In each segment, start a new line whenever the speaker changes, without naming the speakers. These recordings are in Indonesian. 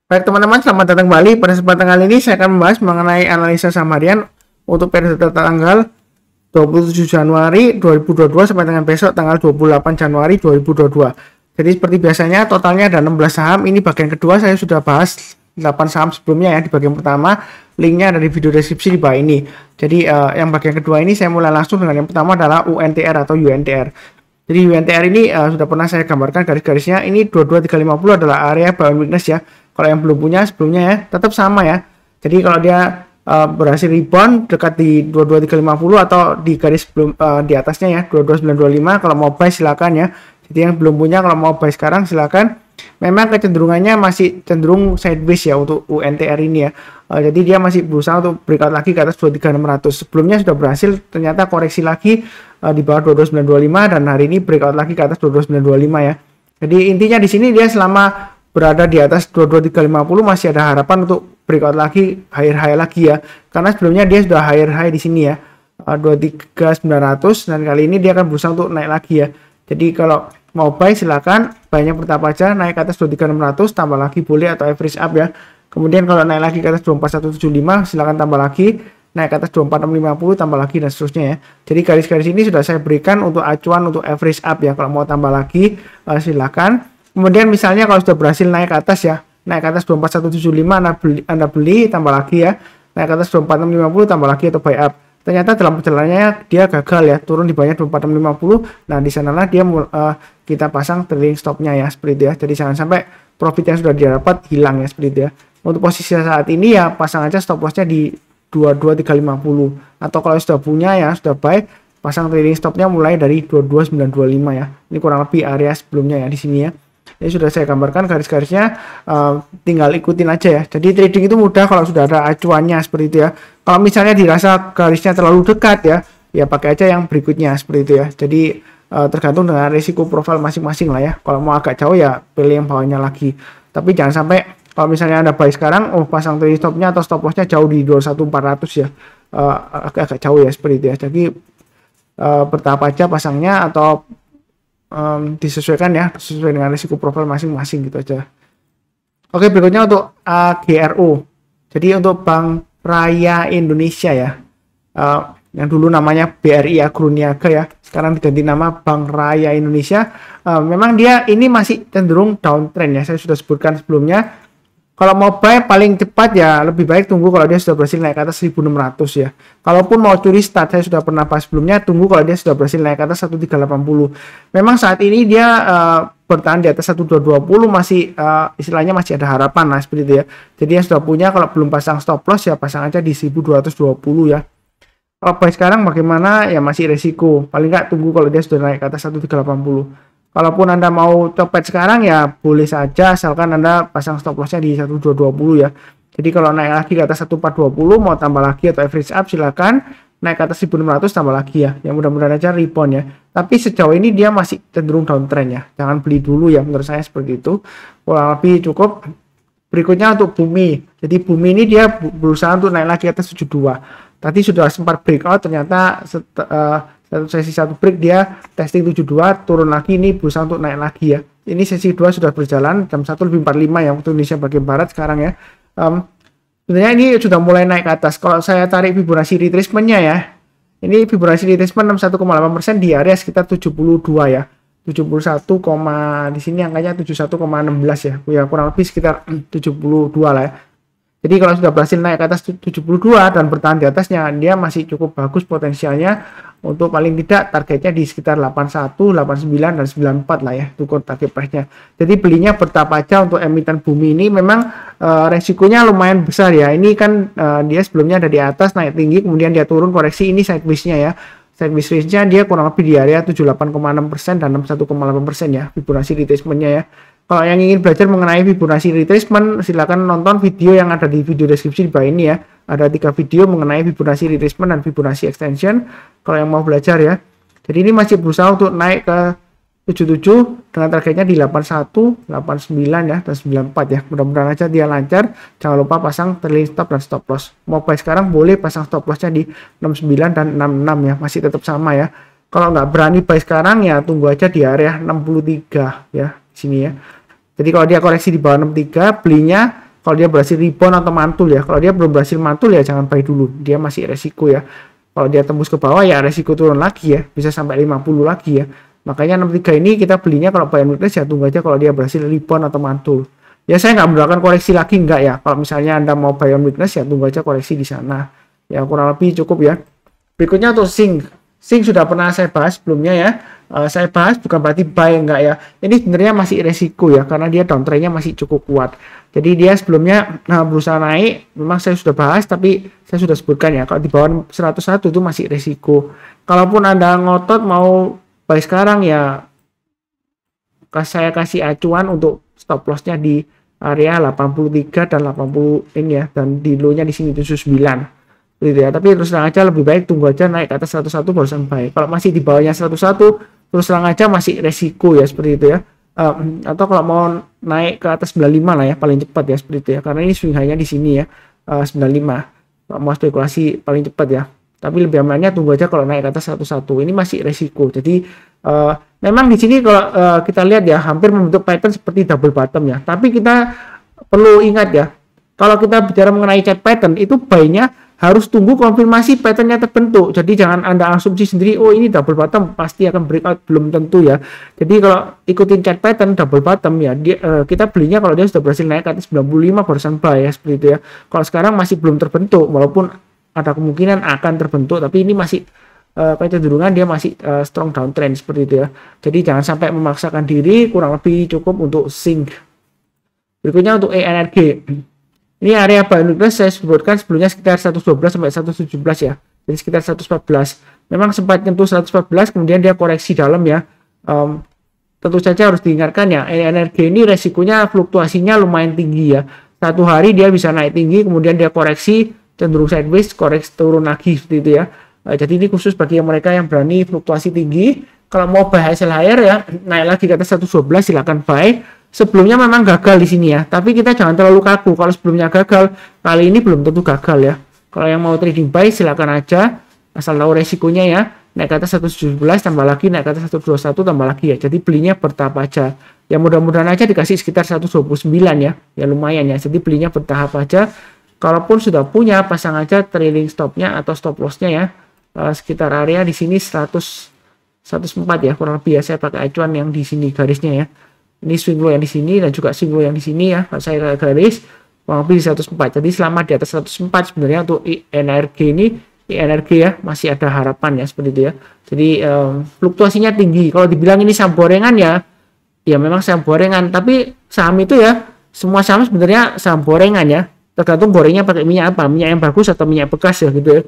Baik teman-teman, selamat datang kembali. Pada kesempatan kali ini saya akan membahas mengenai analisa saham harian untuk periode tanggal 27 Januari 2022 sampai dengan besok tanggal 28 Januari 2022. Jadi seperti biasanya totalnya ada 16 saham. Ini bagian kedua, saya sudah bahas 8 saham sebelumnya ya di bagian pertama. Linknya ada di video deskripsi di bawah ini. Jadi yang bagian kedua ini saya mulai langsung dengan yang pertama adalah UNTR atau UNTR. Jadi UNTR ini sudah pernah saya gambarkan garis-garisnya. Ini 22350 adalah area buy on weakness ya. Kalau yang belum punya sebelumnya ya tetap sama ya. Jadi kalau dia berhasil rebound dekat di 22350 atau di garis sebelum di atasnya ya 22925, kalau mau buy silakan ya. Jadi yang belum punya kalau mau buy sekarang silakan. Memang kecenderungannya masih cenderung sideways ya untuk UNTR ini ya. Jadi dia masih berusaha untuk breakout lagi ke atas 23600. Sebelumnya sudah berhasil ternyata koreksi lagi di bawah 22925 dan hari ini breakout lagi ke atas 22925 ya. Jadi intinya di sini dia selama berada di atas 22350 masih ada harapan untuk breakout lagi, higher high lagi ya. Karena sebelumnya dia sudah higher high di sini ya. 23900 dan kali ini dia akan berusaha untuk naik lagi ya. Jadi kalau mau buy silakan, buy-nya bertahap aja, naik ke atas 23600 tambah lagi boleh atau average up ya. Kemudian kalau naik lagi ke atas 24175 silakan tambah lagi, naik ke atas 24650 tambah lagi dan seterusnya ya. Jadi garis-garis ini sudah saya berikan untuk acuan untuk average up ya. Kalau mau tambah lagi silakan. Kemudian misalnya kalau sudah berhasil naik ke atas ya, naik ke atas 24175 Anda beli tambah lagi ya, naik ke atas 24650 tambah lagi atau buy up. Ternyata dalam perjalanannya dia gagal ya, turun di bawahnya 24650. Nah di sanalah dia kita pasang trailing stopnya ya seperti itu ya. Jadi jangan sampai profit yang sudah didapat hilang ya seperti itu ya. Untuk posisi saat ini ya pasang aja stop lossnya di 22350, atau kalau sudah punya ya sudah buy, pasang trailing stopnya mulai dari 22925 ya. Ini kurang lebih area sebelumnya ya di sini ya. Ini sudah saya gambarkan garis-garisnya, tinggal ikutin aja ya. Jadi trading itu mudah kalau sudah ada acuannya seperti itu ya. Kalau misalnya dirasa garisnya terlalu dekat ya, ya pakai aja yang berikutnya seperti itu ya. Jadi tergantung dengan risiko profil masing-masing lah ya. Kalau mau agak jauh ya pilih yang bawahnya lagi. Tapi jangan sampai kalau misalnya Anda buy sekarang, pasang trailing stopnya atau stop lossnya jauh di 21400 ya, agak jauh ya seperti itu ya. Jadi bertahap aja pasangnya atau disesuaikan ya, sesuai dengan risiko profil masing-masing gitu aja. Oke, berikutnya untuk AGRO. Jadi untuk Bank Raya Indonesia ya, yang dulu namanya BRI Agro Niaga ya, sekarang diganti nama Bank Raya Indonesia. Memang dia ini masih cenderung downtrend ya, saya sudah sebutkan sebelumnya. Kalau mau buy paling cepat ya lebih baik tunggu kalau dia sudah berhasil naik ke atas 1600 ya. Kalaupun mau curi start, saya sudah pernah bahas sebelumnya, tunggu kalau dia sudah berhasil naik ke atas 1380. Memang saat ini dia bertahan di atas 1220 masih istilahnya masih ada harapan lah seperti itu ya. Jadi yang sudah punya kalau belum pasang stop loss ya pasang aja di 1220 ya. Kalau buy sekarang bagaimana ya masih resiko. Paling nggak tunggu kalau dia sudah naik ke atas 1380. Kalaupun Anda mau copet sekarang ya boleh saja, asalkan Anda pasang stop lossnya di 1220 ya. Jadi kalau naik lagi ke atas 1420 mau tambah lagi atau average up silakan, naik ke atas 1600 tambah lagi ya. Yang mudah-mudahan aja rebound ya. Tapi sejauh ini dia masih cenderung downtrend ya. Jangan beli dulu ya, menurut saya seperti itu. Kurang lebih cukup. Berikutnya untuk Bumi. Jadi Bumi ini dia berusaha untuk naik lagi ke atas 72. Tadi sudah sempat breakout, ternyata satu sesi satu break dia testing 72, turun lagi, ini berusaha untuk naik lagi ya. Ini sesi 2 sudah berjalan jam 1:45 ya waktu Indonesia bagian barat sekarang ya. Sebenarnya ini sudah mulai naik ke atas. Kalau saya tarik Fibonacci retracement-nya ya, ini Fibonacci retracement 61,8% di area sekitar 72 ya. 71, di sini angkanya 71,16 ya. Ya kurang lebih sekitar 72 lah ya. Jadi kalau sudah berhasil naik ke atas 72 dan bertahan di atasnya, dia masih cukup bagus potensialnya untuk paling tidak targetnya di sekitar 81, 89, dan 94 lah ya, itu target price-nya. Jadi belinya bertahap aja untuk emiten Bumi ini. Memang resikonya lumayan besar ya. Ini kan dia sebelumnya ada di atas, naik tinggi, kemudian dia turun koreksi, ini sideways-nya ya. Sideways range-nya dia kurang lebih di area 78,6% dan 61,8% ya, Fibonacci retracement-nya ya. Kalau yang ingin belajar mengenai Fibonacci retracement, silakan nonton video yang ada di video deskripsi di bawah ini ya. Ada 3 video mengenai Fibonacci retracement dan Fibonacci extension. Kalau yang mau belajar ya. Jadi ini masih berusaha untuk naik ke 77 dengan targetnya di 81, 89 ya, dan 94 ya. Mudah-mudahan aja dia lancar. Jangan lupa pasang trailing stop dan stop loss. Mau buy sekarang boleh pasang stop lossnya di 69 dan 66 ya. Masih tetap sama ya. Kalau nggak berani buy sekarang ya tunggu aja di area 63 ya. Sini ya. Jadi kalau dia koreksi di bawah 63, belinya kalau dia berhasil rebound atau mantul ya. Kalau dia belum berhasil mantul ya jangan buy dulu, dia masih resiko ya. Kalau dia tembus ke bawah ya resiko turun lagi ya, bisa sampai 50 lagi ya. Makanya 63 ini kita belinya kalau buy and weakness ya tunggu aja kalau dia berhasil rebound atau mantul. Ya saya nggak mendoakan koreksi lagi enggak ya. Kalau misalnya Anda mau buy on weakness ya tunggu aja koreksi di sana. Ya kurang lebih cukup ya. Berikutnya untuk Sing. Sing sudah pernah saya bahas sebelumnya ya. Saya bahas bukan berarti buy enggak ya. Ini sebenarnya masih resiko ya karena dia downtrendnya masih cukup kuat. Jadi dia sebelumnya berusaha naik, memang saya sudah bahas tapi saya sudah sebutkan ya kalau di bawah 101 itu masih resiko. Kalaupun Anda ngotot mau buy sekarang ya saya kasih acuan untuk stop lossnya di area 83 dan 80 ini ya, dan di low-nya di sini 79 gitu ya. Tapi terus terang aja lebih baik tunggu aja naik ke atas 101 baru buy. Kalau masih di bawahnya 101 terus terang aja masih resiko ya seperti itu ya. Atau kalau mau naik ke atas 95 lah ya paling cepat ya seperti itu ya, karena ini swing high-nya di sini ya 95. Kalau mau spekulasi paling cepat ya, tapi lebih amannya tunggu aja kalau naik ke atas 101. Ini masih resiko. Jadi memang di sini kalau kita lihat ya hampir membentuk pattern seperti double bottom ya, tapi kita perlu ingat ya kalau kita bicara mengenai chart pattern itu buy-nya harus tunggu konfirmasi patternnya terbentuk. Jadi jangan Anda asumsi sendiri, oh ini double bottom pasti akan breakout, belum tentu ya. Jadi kalau ikutin chart pattern double bottom ya, kita belinya kalau dia sudah berhasil naik ke atas 95 barusan buy ya seperti itu ya. Kalau sekarang masih belum terbentuk, walaupun ada kemungkinan akan terbentuk, tapi ini masih kecenderungan dia masih strong downtrend seperti itu ya. Jadi jangan sampai memaksakan diri, kurang lebih cukup untuk Sing. Berikutnya untuk ENRG. Ini area buy and weakness saya sebutkan sebelumnya sekitar 112 sampai 117 ya. Jadi sekitar 114. Memang sempat nyentuh 114 kemudian dia koreksi dalam ya. Tentu saja harus diingatkan ya, energi ini resikonya fluktuasinya lumayan tinggi ya. Satu hari dia bisa naik tinggi kemudian dia koreksi cenderung sideways, koreksi turun lagi seperti itu ya. Jadi ini khusus bagi mereka yang berani fluktuasi tinggi. Kalau mau buy hasil higher ya naik lagi ke atas 112 silakan buy. Sebelumnya memang gagal di sini ya, tapi kita jangan terlalu kaku. Kalau sebelumnya gagal, kali ini belum tentu gagal ya. Kalau yang mau trading buy silakan aja, asal tahu resikonya ya. Naik ke atas 117 tambah lagi, naik ke atas 121 tambah lagi ya. Jadi belinya bertahap aja. Ya mudah-mudahan aja dikasih sekitar 129 ya. Ya lumayan ya. Jadi belinya bertahap aja. Kalaupun sudah punya, pasang aja trailing stopnya atau stop lossnya ya. Sekitar area di sini 104 ya kurang lebih ya. Saya pakai acuan yang di sini garisnya ya. Ini swing low yang di sini dan juga swing low yang di sini ya. Saya garis kurang lebih di 104. Jadi selama di atas 104 sebenarnya untuk energi ini energi ya masih ada harapan ya seperti itu ya. Jadi fluktuasinya tinggi. Kalau dibilang ini saham gorengan ya memang saham gorengan. Tapi saham itu ya semua saham sebenarnya saham gorengan ya. Tergantung gorengnya pakai minyak apa, minyak yang bagus atau minyak bekas ya gitu ya.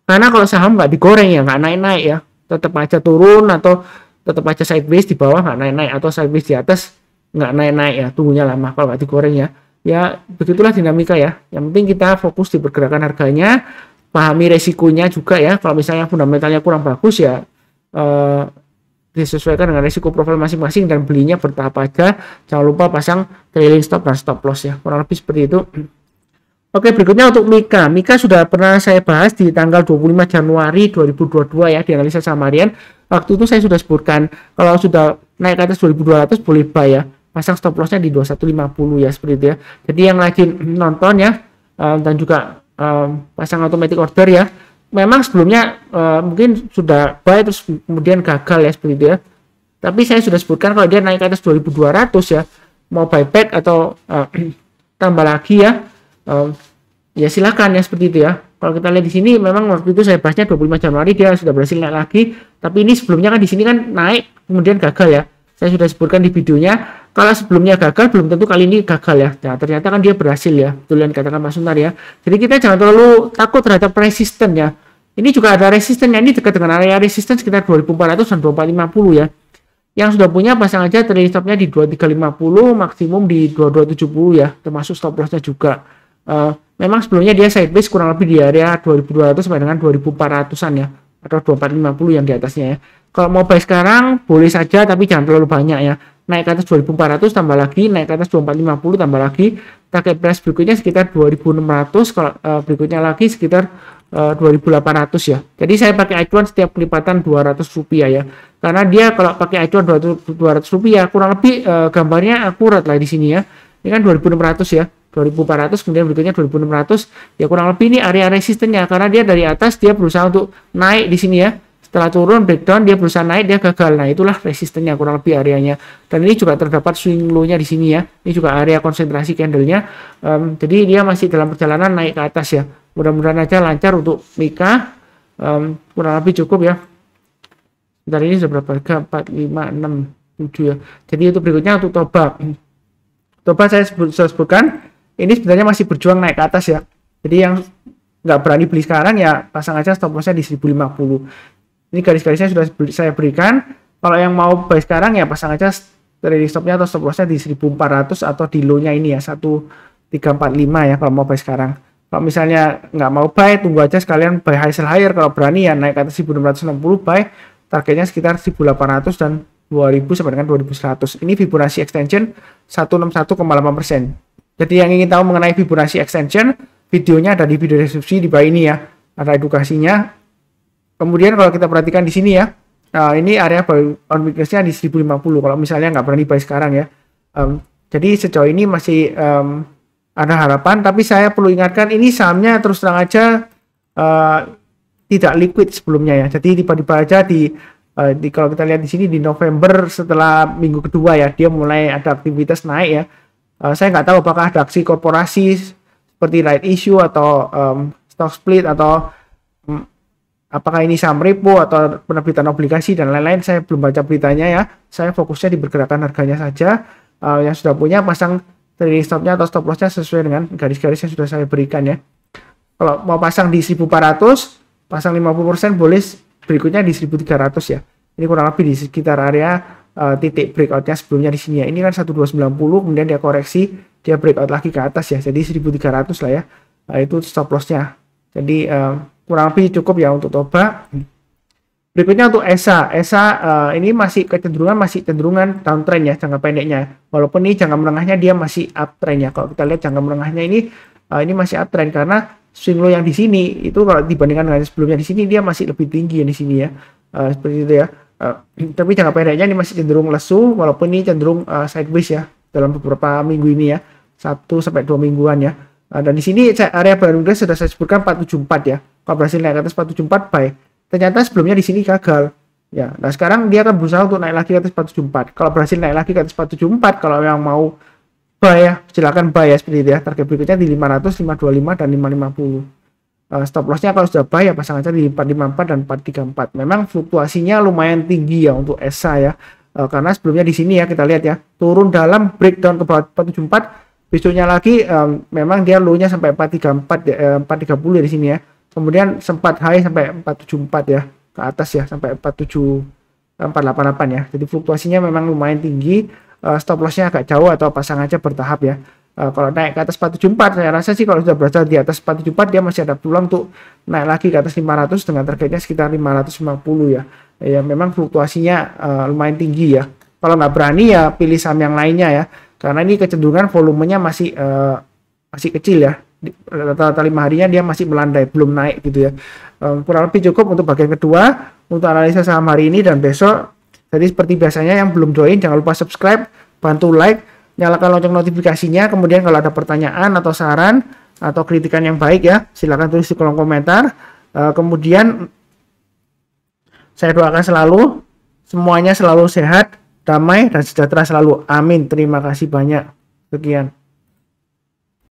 Karena kalau saham nggak digoreng ya nggak naik-naik ya, tetap aja turun atau tetap aja sideways di bawah nggak naik-naik atau sideways di atas nggak naik-naik ya, tunggunya lama kalau nggak digoreng ya. Ya begitulah dinamika ya. Yang penting kita fokus di pergerakan harganya, pahami resikonya juga ya. Kalau misalnya fundamentalnya kurang bagus ya disesuaikan dengan resiko profil masing-masing dan belinya bertahap aja. Jangan lupa pasang trailing stop dan stop loss ya. Kurang lebih seperti itu. Oke, berikutnya untuk Mika. Mika sudah pernah saya bahas di tanggal 25 Januari 2022 ya di analisa Samarian. Waktu itu saya sudah sebutkan kalau sudah naik ke atas 2200 boleh buy ya. Pasang stop lossnya di 2150 ya seperti itu ya. Jadi yang lagi nonton ya dan juga pasang automatic order ya. Memang sebelumnya mungkin sudah buy terus kemudian gagal ya seperti itu ya. Tapi saya sudah sebutkan kalau dia naik ke atas 2200 ya mau buyback atau tambah lagi ya. Ya silakan ya seperti itu ya. Kalau kita lihat di sini memang waktu itu saya bahasnya 25 Januari dia sudah berhasil naik lagi, tapi ini sebelumnya kan di sini kan naik kemudian gagal ya. Saya sudah sebutkan di videonya kalau sebelumnya gagal belum tentu kali ini gagal ya. Nah, ternyata kan dia berhasil ya. Betul yang katakan Mas Suntar ya. Jadi kita jangan terlalu takut terhadap resisten ya. Ini juga ada resistennya, ini dekat dengan area resisten sekitar 2400 dan 2450 ya. Yang sudah punya pasang aja trailing stopnya di 2350, maksimum di 2270 ya, termasuk stop lossnya juga. Memang sebelumnya dia sideways kurang lebih di area 2200 sampai dengan 2400-an ya atau 2450 yang di atasnya ya. Kalau mau buy sekarang boleh saja tapi jangan terlalu banyak ya. Naik ke atas 2400 tambah lagi, naik ke atas 2450 tambah lagi. Target price berikutnya sekitar 2600, kalau berikutnya lagi sekitar 2800 ya. Jadi saya pakai acuan setiap kelipatan 200 rupiah ya. Karena dia kalau pakai acuan 200 rupiah kurang lebih gambarnya akurat lah di sini ya. Ini kan 2600 ya. 2400, kemudian berikutnya 2600, ya kurang lebih ini area resistennya, karena dia dari atas dia berusaha untuk naik di sini ya, setelah turun breakdown dia berusaha naik, dia gagal. Nah itulah resistennya kurang lebih areanya, dan ini juga terdapat swing low-nya di sini ya, ini juga area konsentrasi candlenya. Jadi dia masih dalam perjalanan naik ke atas ya, mudah-mudahan aja lancar untuk Mika. Kurang lebih cukup ya. Bentar, ini sudah berapa harga? 4, 5, 6, 7 ya. Jadi itu berikutnya untuk Toba saya sebutkan ini sebenarnya masih berjuang naik ke atas ya. Jadi yang nggak berani beli sekarang ya pasang aja stop lossnya di 1050. Ini garis-garisnya sudah saya berikan. Kalau yang mau buy sekarang ya pasang aja trading stopnya atau stop lossnya di 1400 atau di low-nya ini ya 1345 ya kalau mau buy sekarang. Kalau misalnya nggak mau buy, tunggu aja sekalian buy high sell higher. Kalau berani ya naik ke atas 1660 buy, targetnya sekitar 1800 dan 2000 sampai dengan 2100. Ini Fibonacci extension 161,8%. Jadi yang ingin tahu mengenai Fibonacci extension, videonya ada di video deskripsi di bawah ini ya. Ada edukasinya. Kemudian kalau kita perhatikan di sini ya, ini area on weakness-nya di 1050. Kalau misalnya nggak berani buy sekarang ya. Jadi sejauh ini masih ada harapan, tapi saya perlu ingatkan ini sahamnya terus terang aja tidak liquid sebelumnya ya. Jadi tiba-tiba aja kalau kita lihat di sini di November setelah minggu kedua ya, dia mulai ada aktivitas naik ya. Saya nggak tahu apakah ada aksi korporasi seperti right issue atau stock split atau apakah ini saham repo atau penerbitan obligasi dan lain-lain. Saya belum baca beritanya ya. Saya fokusnya di pergerakan harganya saja. Yang sudah punya pasang trading stopnya atau stop lossnya sesuai dengan garis-garis yang sudah saya berikan ya. Kalau mau pasang di 1400, pasang 50% boleh, berikutnya di 1300 ya. Ini kurang lebih di sekitar area titik breakoutnya sebelumnya di sini ya. Ini kan 1290, kemudian dia koreksi, dia breakout lagi ke atas ya. Jadi 1300 lah ya. Itu stop lossnya. Jadi kurang lebih cukup ya untuk Toba. Berikutnya untuk ESA. Ini masih cenderungan downtrend ya jangka pendeknya. Walaupun ini jangka menengahnya dia masih uptrend ya. Kalau kita lihat jangka menengahnya ini masih uptrend karena swing low yang di sini itu kalau dibandingkan dengan sebelumnya di sini dia masih lebih tinggi ya di sini ya. Seperti itu ya. Tapi jangka pendeknya ini masih cenderung lesu, walaupun ini cenderung sideways ya dalam beberapa minggu ini ya. 1 sampai 2 mingguan ya. Dan di sini area barang sudah saya sebutkan 474 ya. Kalau berhasil naik ke atas 474 buy. Ternyata sebelumnya di sini gagal. Ya, nah sekarang dia akan berusaha untuk naik lagi ke atas 474. Kalau berhasil naik lagi ke atas 474, kalau yang mau buy ya, silakan buy ya seperti itu ya. Target berikutnya di 500, 525 dan 550. Stop lossnya kalau sudah buy ya pasang aja di 454 dan 434. Memang fluktuasinya lumayan tinggi ya untuk ESA ya. Karena sebelumnya di sini ya kita lihat ya, turun dalam breakdown ke bawah 474. Besoknya lagi memang dia low-nya sampai 434 430 ya di sini ya. Kemudian sempat high sampai 474 ya, ke atas ya sampai 488 ya. Jadi fluktuasinya memang lumayan tinggi. Stop lossnya agak jauh atau pasang aja bertahap ya. Kalau naik ke atas 474 saya rasa sih kalau sudah berada di atas 474 dia masih ada peluang untuk naik lagi ke atas 500 dengan targetnya sekitar 550 ya. Ya memang fluktuasinya lumayan tinggi ya. Kalau nggak berani ya pilih saham yang lainnya ya. Karena ini kecenderungan volumenya masih kecil ya. Rata-rata 5 harinya dia masih melandai, belum naik gitu ya. Kurang lebih cukup untuk bagian kedua untuk analisa saham hari ini dan besok. Jadi seperti biasanya yang belum join jangan lupa subscribe, bantu like, nyalakan lonceng notifikasinya. Kemudian kalau ada pertanyaan atau saran atau kritikan yang baik ya silahkan tulis di kolom komentar. Kemudian saya doakan selalu semuanya selalu sehat, damai dan sejahtera selalu. Amin. Terima kasih banyak. Sekian.